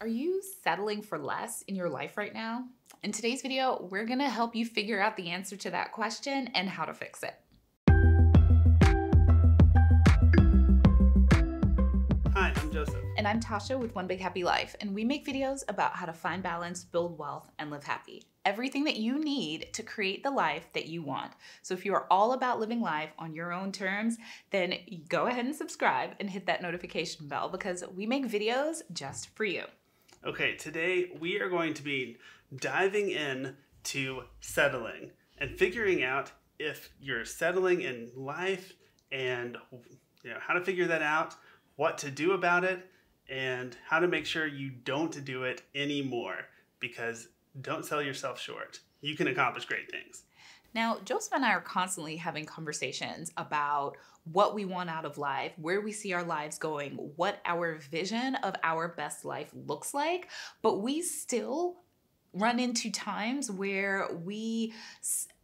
Are you settling for less in your life right now? In today's video, we're gonna help you figure out the answer to that question and how to fix it. Hi, I'm Joseph. And I'm Tasha with One Big Happy Life, and we make videos about how to find balance, build wealth, and live happy. Everything that you need to create the life that you want. So if you are all about living life on your own terms, then go ahead and subscribe and hit that notification bell because we make videos just for you. Okay, today we are going to be diving in to settling and figuring out if you're settling in life and how to figure that out, what to do about it, and how to make sure you don't do it anymore, because don't sell yourself short. You can accomplish great things. Now, Joseph and I are constantly having conversations about what we want out of life, where we see our lives going, what our vision of our best life looks like, but we still run into times where we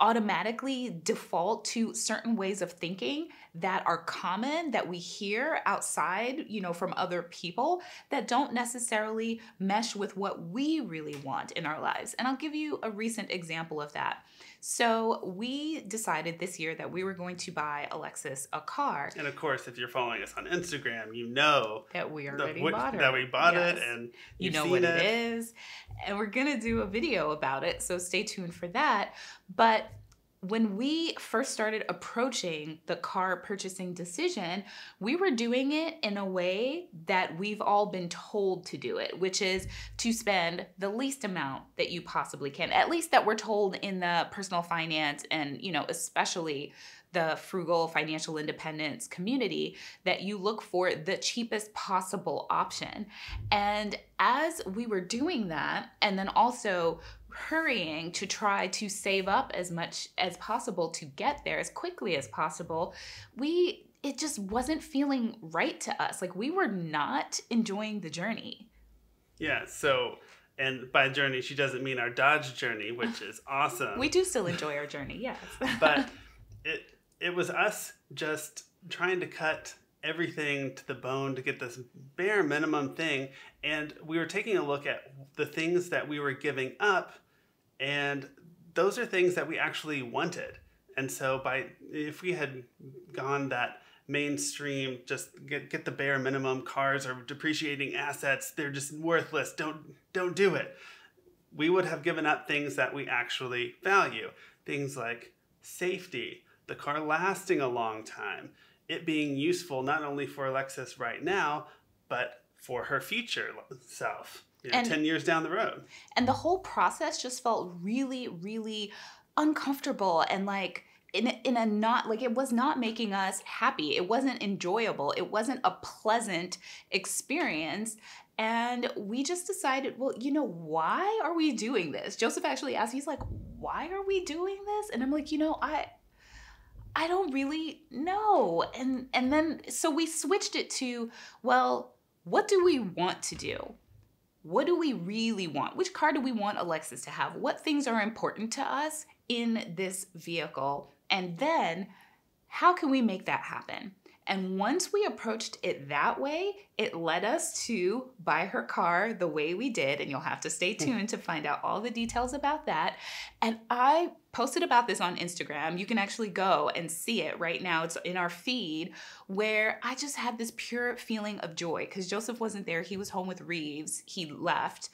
automatically default to certain ways of thinking that are common, that we hear outside, from other people that don't necessarily mesh with what we really want in our lives. And I'll give you a recent example of that. So we decided this year that we were going to buy Alexis a car. And of course, if you're following us on Instagram, you know that we already bought her. That we bought yes. it, and you know what it is. And we're gonna do a video about it, so stay tuned for that. But when we first started approaching the car purchasing decision, we were doing it in a way that we've all been told to do it, which is to spend the least amount that you possibly can, at least that we're told in the personal finance and, especially the frugal financial independence community, that you look for the cheapest possible option. And as we were doing that, and then also hurrying to try to save up as much as possible to get there as quickly as possible, it just wasn't feeling right to us. Like, we were not enjoying the journey. Yeah, so, and by journey, she doesn't mean our Dodge journey, which is awesome. We do still enjoy our journey, yes. But it was us just trying to cut everything to the bone to get this bare minimum thing. And we were taking a look at the things that we were giving up, and those are things that we actually wanted. And so if we had gone that mainstream, just get the bare minimum, cars are depreciating assets, they're just worthless, don't do it, we would have given up things that we actually value. Things like safety, the car lasting a long time, it being useful not only for Alexis right now, but for her future self, 10 years down the road. And the whole process just felt really, really uncomfortable, and like in a not, like, it was not making us happy. It wasn't enjoyable. It wasn't a pleasant experience. And we just decided, well, why are we doing this? Joseph actually asked, he's like, why are we doing this? And I'm like, I don't really know. And then, so we switched it to, well, what do we want to do? What do we really want? Which car do we want Alexis to have? What things are important to us in this vehicle? And then, how can we make that happen? And once we approached it that way, it led us to buy her car the way we did. And you'll have to stay tuned to find out all the details about that. And I posted about this on Instagram. You can actually go and see it right now. It's in our feed, where I just had this pure feeling of joy because Joseph wasn't there. He was home with Reeves. He left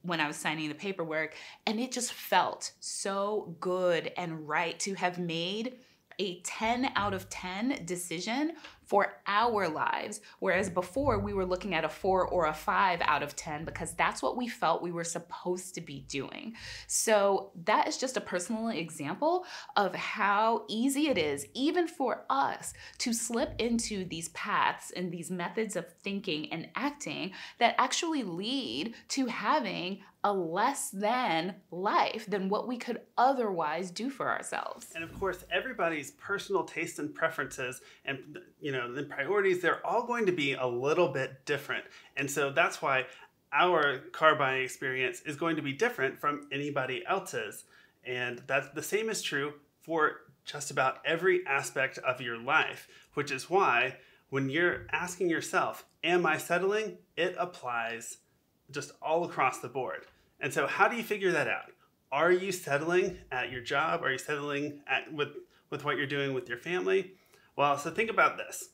when I was signing the paperwork. And it just felt so good and right to have made a 10 out of 10 decision for our lives, whereas before we were looking at a 4 or a 5 out of 10 because that's what we felt we were supposed to be doing. So that is just a personal example of how easy it is, even for us, to slip into these paths and these methods of thinking and acting that actually lead to having a less than life than what we could otherwise do for ourselves. And of course, everybody's personal tastes and preferences and the priorities, they're all going to be a little bit different. And so that's why our car buying experience is going to be different from anybody else's. And that's the same is true for just about every aspect of your life, which is why when you're asking yourself, am I settling? It applies just all across the board. And so how do you figure that out? Are you settling at your job? Are you settling with what you're doing with your family? Well, so think about this.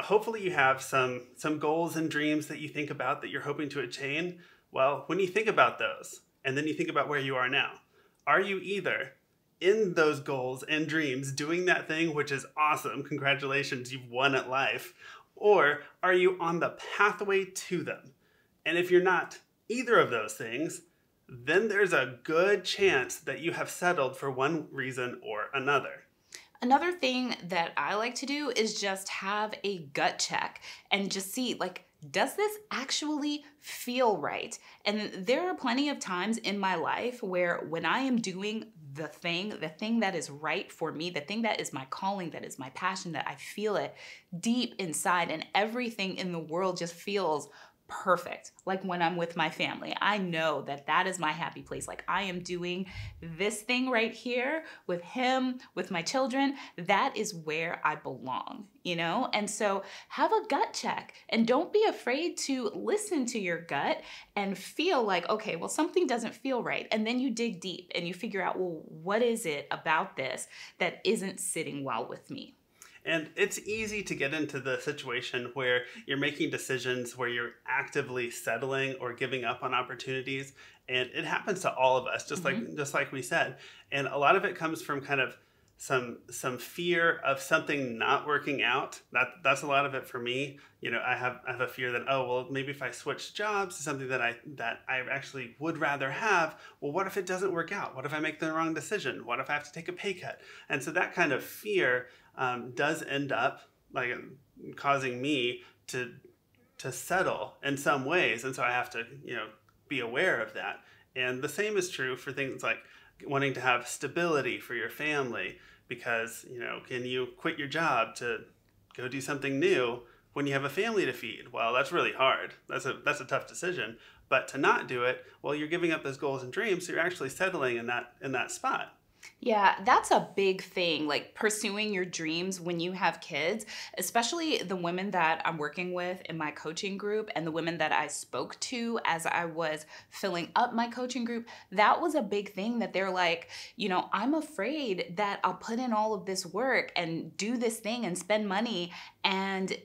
Hopefully you have some goals and dreams that you think about that you're hoping to attain. Well, when you think about those, and then you think about where you are now, are you either in those goals and dreams doing that thing, which is awesome, congratulations, you've won at life, or are you on the pathway to them? And if you're not either of those things, then there's a good chance that you have settled for one reason or another. Another thing that I like to do is just have a gut check and just see, like, does this actually feel right? And there are plenty of times in my life where when I am doing the thing that is right for me, the thing that is my calling, that is my passion, that I feel it deep inside and everything in the world just feels perfect. Like when I'm with my family, I know that is my happy place. Like I am doing this thing right here with him, with my children. That is where I belong, And so have a gut check and don't be afraid to listen to your gut and feel like, okay, well, something doesn't feel right. And then you dig deep and you figure out, well, what is it about this that isn't sitting well with me? And it's easy to get into the situation where you're making decisions where you're actively settling or giving up on opportunities. And it happens to all of us, just like we said. And a lot of it comes from kind of some fear of something not working out. That's a lot of it for me. I have a fear that, oh, well, maybe if I switch jobs to something that I actually would rather have, well, what if it doesn't work out? What if I make the wrong decision? What if I have to take a pay cut? And so that kind of fear does end up like causing me to settle in some ways. And so I have to, be aware of that. And the same is true for things like wanting to have stability for your family, because, can you quit your job to go do something new when you have a family to feed? Well, that's really hard. That's a tough decision. But to not do it, well, you're giving up those goals and dreams, so you're actually settling in that spot. Yeah, that's a big thing, like pursuing your dreams when you have kids, especially the women that I'm working with in my coaching group and the women that I spoke to as I was filling up my coaching group. That was a big thing that they're like, I'm afraid that I'll put in all of this work and do this thing and spend money and,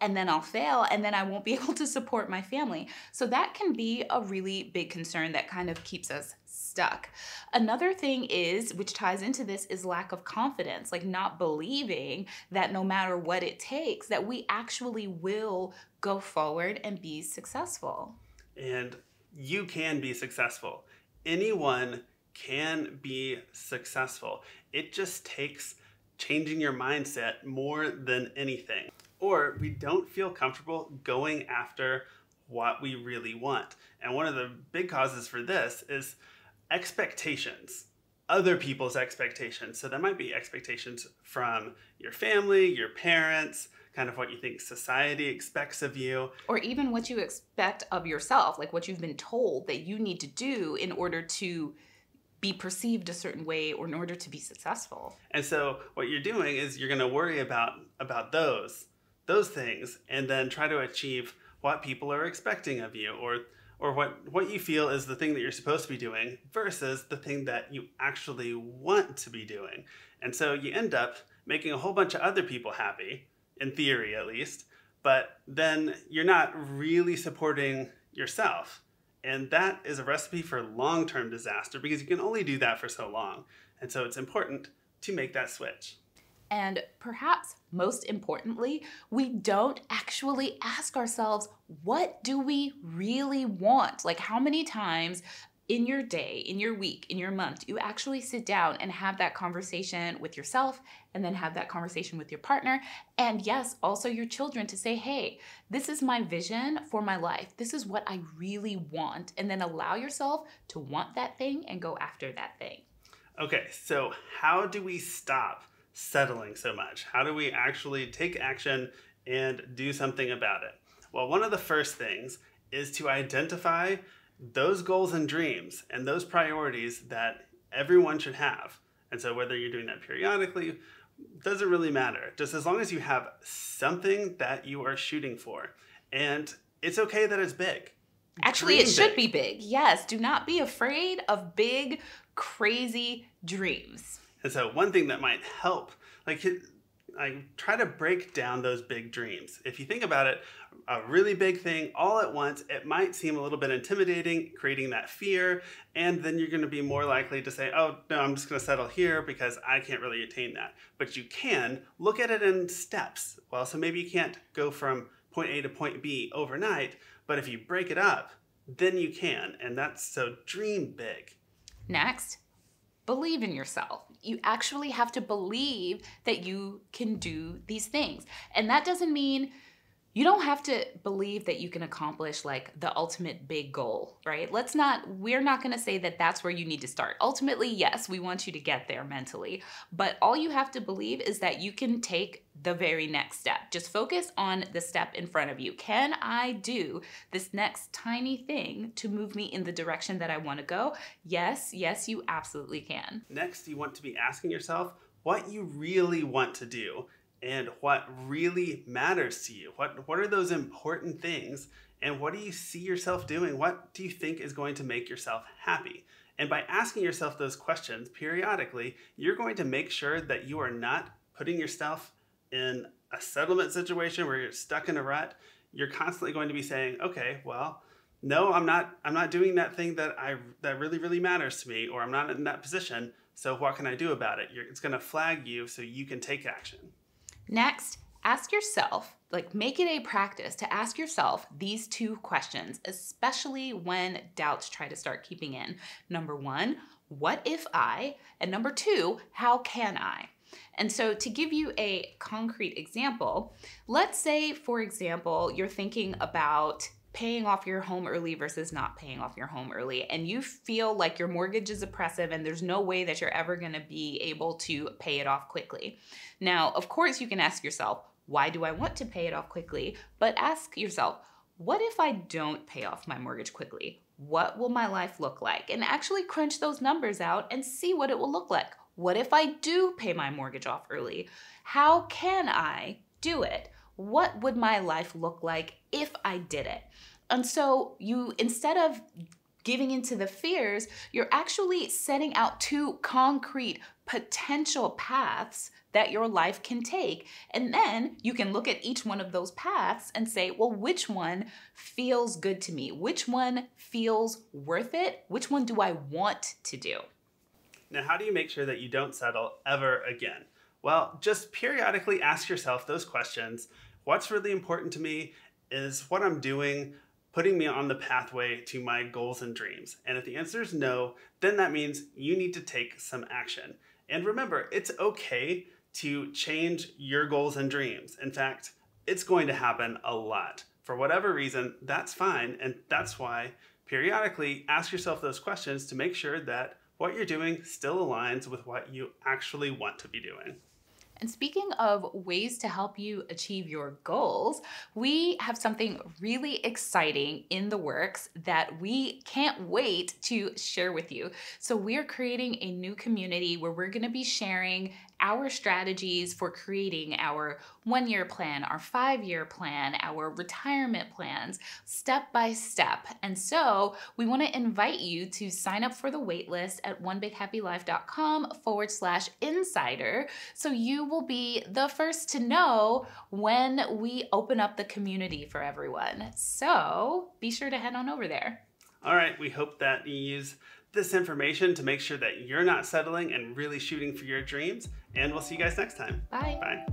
and then I'll fail and then I won't be able to support my family. So that can be a really big concern that kind of keeps us stuck. Another thing is, which ties into this, is lack of confidence, like not believing that no matter what it takes, that we actually will go forward and be successful. And you can be successful. Anyone can be successful. It just takes changing your mindset more than anything. Or we don't feel comfortable going after what we really want. And one of the big causes for this is expectations, other people's expectations. So there might be expectations from your family, your parents, kind of what you think society expects of you. Or even what you expect of yourself, like what you've been told that you need to do in order to be perceived a certain way or in order to be successful. And so what you're doing is you're going to worry about those things and then try to achieve what people are expecting of you, or what you feel is the thing that you're supposed to be doing versus the thing that you actually want to be doing. And so you end up making a whole bunch of other people happy, in theory at least, but then you're not really supporting yourself. And that is a recipe for long-term disaster because you can only do that for so long. And so it's important to make that switch. And perhaps most importantly, we don't actually ask ourselves, what do we really want? Like how many times in your day, in your week, in your month, you actually sit down and have that conversation with yourself and then have that conversation with your partner. And yes, also your children to say, hey, this is my vision for my life. This is what I really want. And then allow yourself to want that thing and go after that thing. Okay, so how do we stop settling so much? How do we actually take action and do something about it? Well, one of the first things is to identify those goals and dreams and those priorities that everyone should have. And so whether you're doing that periodically, doesn't really matter. Just as long as you have something that you are shooting for. And it's okay that it's big. Actually, Dream it should big. be big. Yes, do not be afraid of big, crazy dreams. And so one thing that might help, like I try to break down those big dreams. If you think about it, a really big thing all at once, it might seem a little bit intimidating, creating that fear, and then you're going to be more likely to say, oh, no, I'm just going to settle here because I can't really attain that. But you can look at it in steps. Well, so maybe you can't go from point A to point B overnight, but if you break it up, then you can. And that's so dream big. Next, believe in yourself. You actually have to believe that you can do these things. And that doesn't mean you don't have to believe that you can accomplish like the ultimate big goal, right? We're not going to say that that's where you need to start. Ultimately, yes, we want you to get there mentally, but all you have to believe is that you can take the very next step. Just focus on the step in front of you. Can I do this next tiny thing to move me in the direction that I want to go? Yes, you absolutely can. Next, you want to be asking yourself what you really want to do and what really matters to you. What are those important things, and what do you see yourself doing? What do you think is going to make yourself happy? And by asking yourself those questions periodically, you're going to make sure that you are not putting yourself in a settlement situation where you're stuck in a rut. You're constantly going to be saying, okay, well, no, I'm not doing that thing that really, really matters to me, or I'm not in that position, so what can I do about it? It's going to flag you so you can take action. Next, ask yourself, make it a practice to ask yourself these two questions, especially when doubts try to start keeping in. Number one, what if I? And number two, how can I? And so to give you a concrete example, let's say, for example, you're thinking about paying off your home early versus not paying off your home early, and you feel like your mortgage is oppressive and there's no way that you're ever going to be able to pay it off quickly. Now, of course, you can ask yourself, why do I want to pay it off quickly? But ask yourself, what if I don't pay off my mortgage quickly? What will my life look like? And actually crunch those numbers out and see what it will look like. What if I do pay my mortgage off early? How can I do it? What would my life look like if I did it? And so you, instead of giving into the fears, you're actually setting out two concrete potential paths that your life can take. And then you can look at each one of those paths and say, well, which one feels good to me? Which one feels worth it? Which one do I want to do? Now, how do you make sure that you don't settle ever again? Well, just periodically ask yourself those questions. What's really important to me? Is what I'm doing putting me on the pathway to my goals and dreams? And if the answer is no, then that means you need to take some action. And remember, it's okay to change your goals and dreams. In fact, it's going to happen a lot. For whatever reason, that's fine. And that's why periodically ask yourself those questions to make sure that what you're doing still aligns with what you actually want to be doing. And speaking of ways to help you achieve your goals, we have something really exciting in the works that we can't wait to share with you. So we're creating a new community where we're going to be sharing our strategies for creating our 1-year plan, our 5-year plan, our retirement plans, step by step. And so we want to invite you to sign up for the waitlist at onebighappylife.com/insider. So you will be the first to know when we open up the community for everyone. So be sure to head on over there. All right, we hope that you use this information to make sure that you're not settling and really shooting for your dreams. And we'll see you guys next time. Bye. Bye.